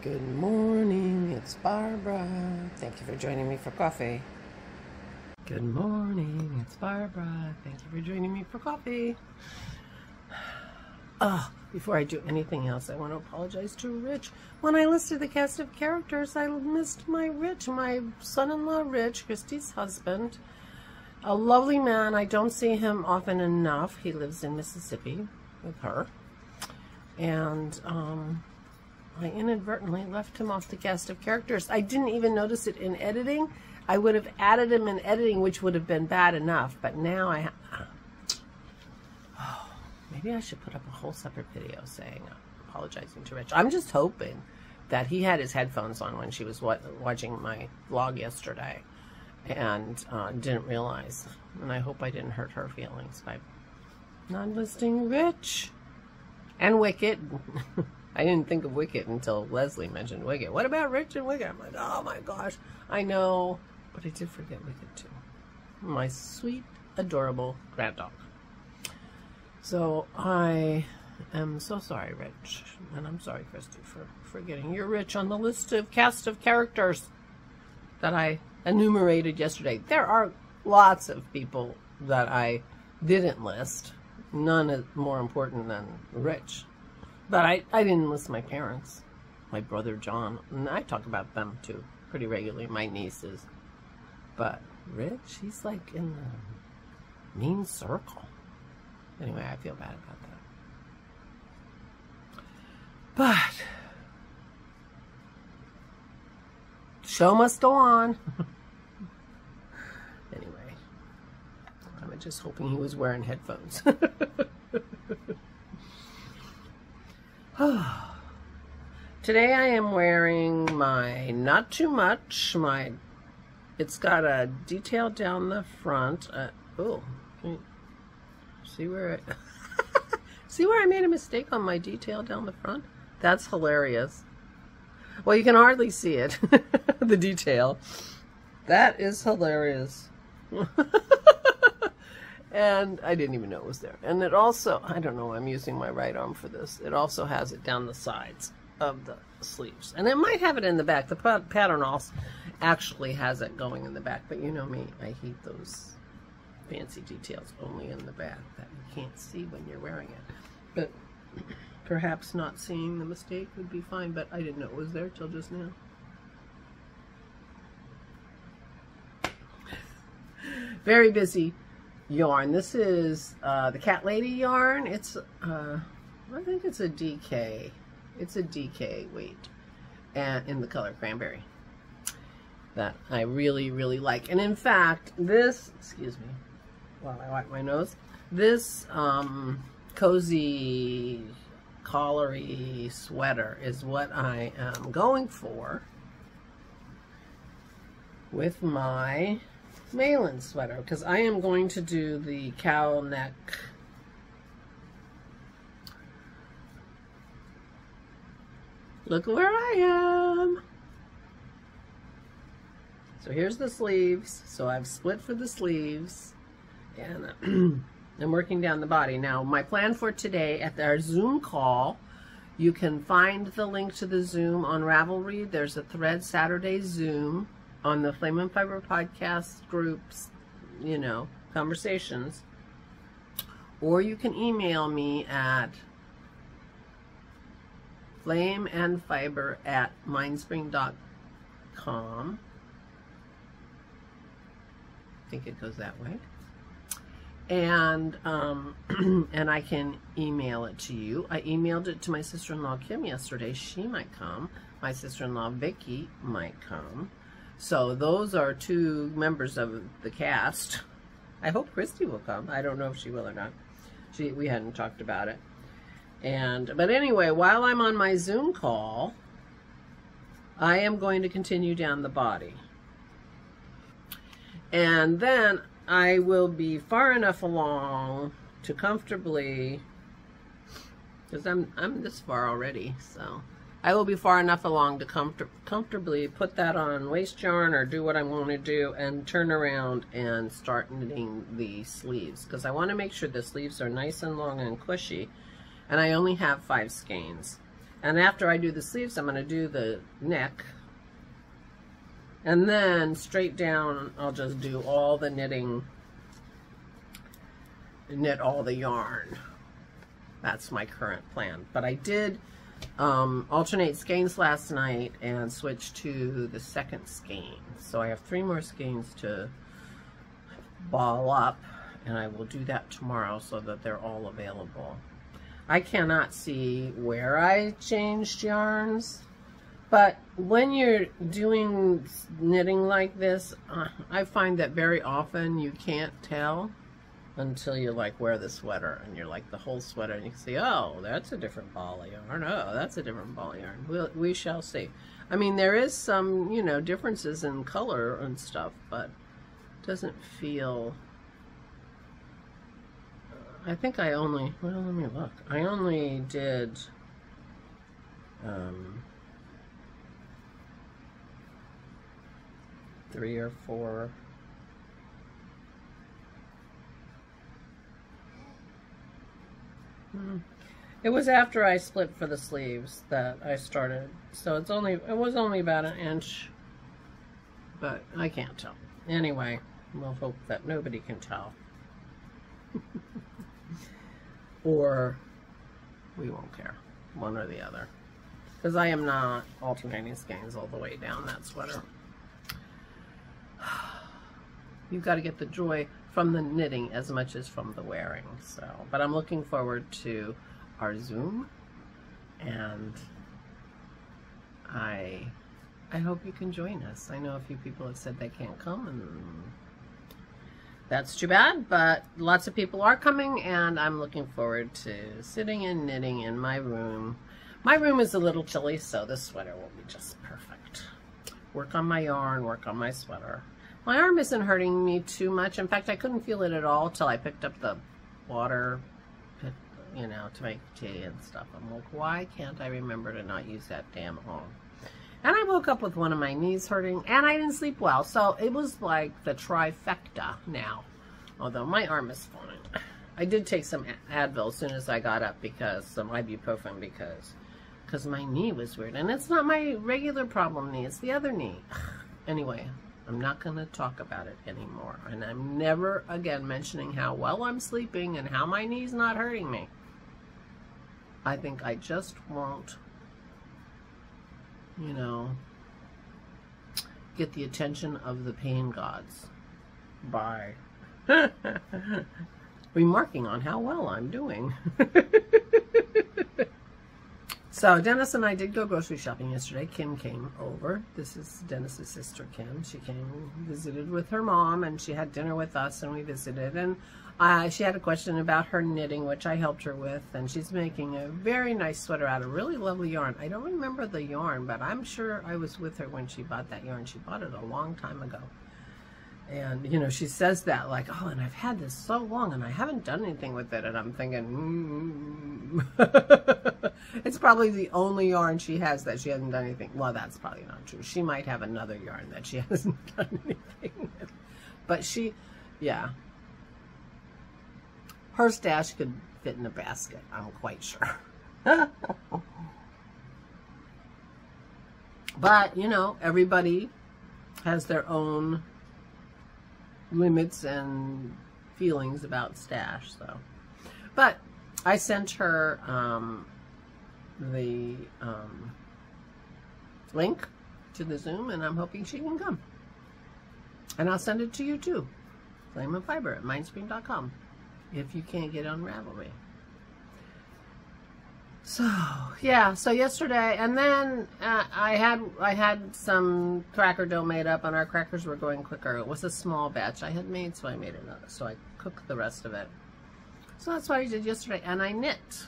Good morning, it's Barbara. Thank you for joining me for coffee. Good morning, it's Barbara. Thank you for joining me for coffee. Before I do anything else, I want to apologize to Rich. When I listed the cast of characters, I missed my Rich, my son-in-law Rich, Christy's husband. A lovely man. I don't see him often enough. He lives in Mississippi with her. And, I inadvertently left him off the cast of characters. I didn't even notice it in editing. I would have added him in editing, which would have been bad enough. But now maybe I should put up a whole separate video saying, apologizing to Rich. I'm just hoping that he had his headphones on when she was watching my vlog yesterday and didn't realize. And I hope I didn't hurt her feelings by not listing Rich and Wicket. I didn't think of Wicket until Leslie mentioned Wicket. What about Rich and Wicket? I'm like, oh my gosh, I know. But I did forget Wicket too. My sweet, adorable grand dog. So I am so sorry, Rich. And I'm sorry, Christy, for forgetting you're Rich on the list of cast of characters that I enumerated yesterday. There are lots of people that I didn't list. None is more important than Rich. But I didn't list my parents, my brother John, and I talk about them too pretty regularly, my nieces. But Rich, he's like in the mean circle. Anyway, I feel bad about that. But the show must go on. Anyway, I'm just hoping he was wearing headphones. Today I am wearing my Not Too Much. It's got a detail down the front. See where see where I made a mistake on my detail down the front? That's hilarious. Well, you can hardly see it, the detail. That is hilarious. And I didn't even know it was there. And it also, I don't know, I'm using my right arm for this. It also has it down the sides of the sleeves. And it might have it in the back. The pattern also actually has it going in the back. But you know me, I hate those fancy details only in the back that you can't see when you're wearing it. But perhaps not seeing the mistake would be fine. But I didn't know it was there till just now. Very busy yarn. This is the Cat Lady yarn. It's I think it's a DK. It's a DK weight, and in the color cranberry that I really like. And in fact, this, excuse me while I wipe my nose, this cozy collary sweater is what I am going for with my Malin sweater, because I am going to do the cowl neck look where I am. So here's the sleeves. So I've split for the sleeves and I'm working down the body. Now my plan for today at our Zoom call, you can find the link to the Zoom on Ravelry. There's a Thread Saturday Zoom on the Flame and Fiber podcast groups, you know, conversations. Or you can email me at flameandfiber@mindspring.com. I think it goes that way. And and I can email it to you. I emailed it to my sister-in-law Kim yesterday. She might come. My sister-in-law Vicky might come. So those are two members of the cast. I hope Christy will come. I don't know if she will or not. We hadn't talked about it. But anyway, while I'm on my Zoom call, I am going to continue down the body. And then I will be far enough along to comfortably, because I'm this far already, so I will be far enough along to comfortably put that on waist yarn or do what I want to do and turn around and start knitting the sleeves, because I want to make sure the sleeves are nice and long and cushy. And I only have 5 skeins. And after I do the sleeves, I'm going to do the neck. And then straight down, I'll just do all the knitting, knit all the yarn. That's my current plan. But I did alternate skeins last night and switch to the second skein. So I have 3 more skeins to ball up, and I will do that tomorrow so that they're all available. I cannot see where I changed yarns, but when you're doing knitting like this, I find that very often you can't tell until you like wear the sweater and you're like the whole sweater and you can see, oh, that's a different ball of yarn. Oh, that's a different ball of yarn. We shall see. I mean, there is some, you know, differences in color and stuff, but it doesn't feel... I think I only, well, let me look. I only did 3 or 4. It was after I split for the sleeves that I started, so it was only about an inch, but I can't tell. Anyway, we'll hope that nobody can tell. Or we won't care, one or the other, because I am not alternating skeins all the way down that sweater. You've got to get the joy from the knitting as much as from the wearing. So, but I'm looking forward to our Zoom, and I hope you can join us. I know a few people have said they can't come, and that's too bad, but lots of people are coming, and I'm looking forward to sitting and knitting in my room. My room is a little chilly, so this sweater will be just perfect. Work on my yarn, work on my sweater. My arm isn't hurting me too much. In fact, I couldn't feel it at all till I picked up the water, you know, to make tea and stuff. I'm like, why can't I remember to not use that damn arm? And I woke up with one of my knees hurting, and I didn't sleep well. So it was like the trifecta now, although my arm is fine. I did take some Advil as soon as I got up, because some ibuprofen, because my knee was weird. And it's not my regular problem knee, it's the other knee. Anyway, I'm not going to talk about it anymore. And I'm never again mentioning how well I'm sleeping and how my knee's not hurting me. I think I just won't, you know, get the attention of the pain gods by remarking on how well I'm doing. So Dennis and I did go grocery shopping yesterday. Kim came over. This is Dennis's sister, Kim. She came and visited with her mom, and she had dinner with us, and we visited. And she had a question about her knitting, which I helped her with, and she's making a very nice sweater out of really lovely yarn. I don't remember the yarn, but I'm sure I was with her when she bought that yarn. She bought it a long time ago. And, you know, she says that like, oh, and I've had this so long and I haven't done anything with it. And I'm thinking, it's probably the only yarn she has that she hasn't done anything. Well, that's probably not true. She might have another yarn that she hasn't done anything with. But she, yeah. Her stash could fit in a basket, I'm quite sure. But, you know, everybody has their own limits and feelings about stash, so. But I sent her the link to the Zoom, and I'm hoping she can come. And I'll send it to you too. Flame and Fiber at mindspring.com if you can't get on Ravelry. So yeah, so yesterday, and then I had some cracker dough made up, and our crackers were going quicker. It was a small batch I had made, so I made another. So I cooked the rest of it. So that's what I did yesterday, and I knit.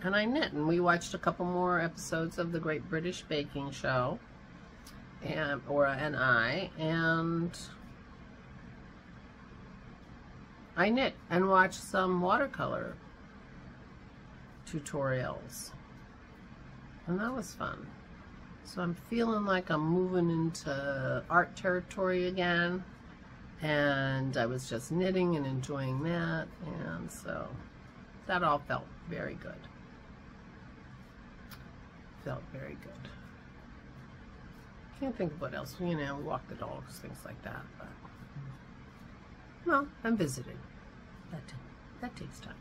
And we watched a couple more episodes of the Great British Baking Show, and Aura and I knit and watched some watercolor tutorials, and that was fun. So I'm feeling like I'm moving into art territory again, and I was just knitting and enjoying that, and so that all felt very good. felt very good. Can't think of what else. You know, walk the dogs, things like that. But no, I'm visiting. That takes time.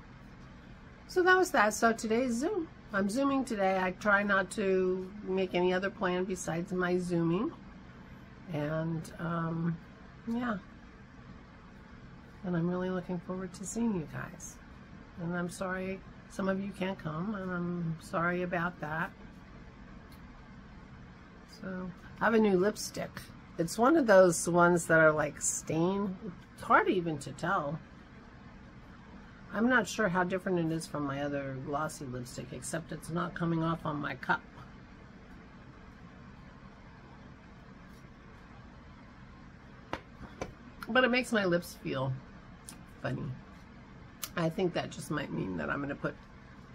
So that was that. So today's Zoom. I'm Zooming today. I try not to make any other plan besides my Zooming. And, yeah. And I'm really looking forward to seeing you guys. And I'm sorry some of you can't come, and I'm sorry about that. So, I have a new lipstick. It's one of those ones that are like stain. It's hard even to tell. I'm not sure how different it is from my other glossy lipstick, except it's not coming off on my cup. But it makes my lips feel funny. I think that just might mean that I'm going to put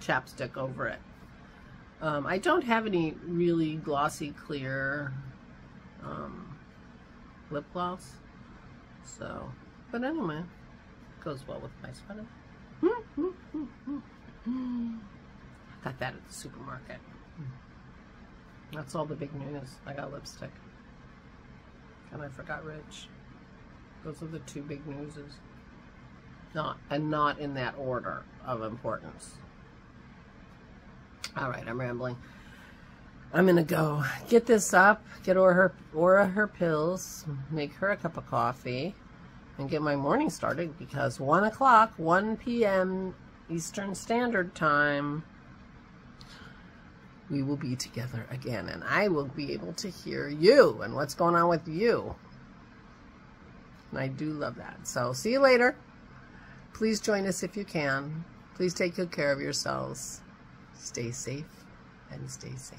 chapstick over it. I don't have any really glossy, clear lip gloss. So, but anyway, it goes well with my sweater. Got that at the supermarket. That's all the big news. I got lipstick. And I forgot Rich. Those are the two big newses. Not in that order of importance. Alright, I'm rambling. I'm gonna go get this up, get Aura her pills, make her a cup of coffee, and get my morning started, because 1 o'clock, 1 p.m. Eastern Standard Time, we will be together again, and I will be able to hear you and what's going on with you. And I do love that. So, see you later. Please join us if you can. Please take good care of yourselves. Stay safe and stay sane.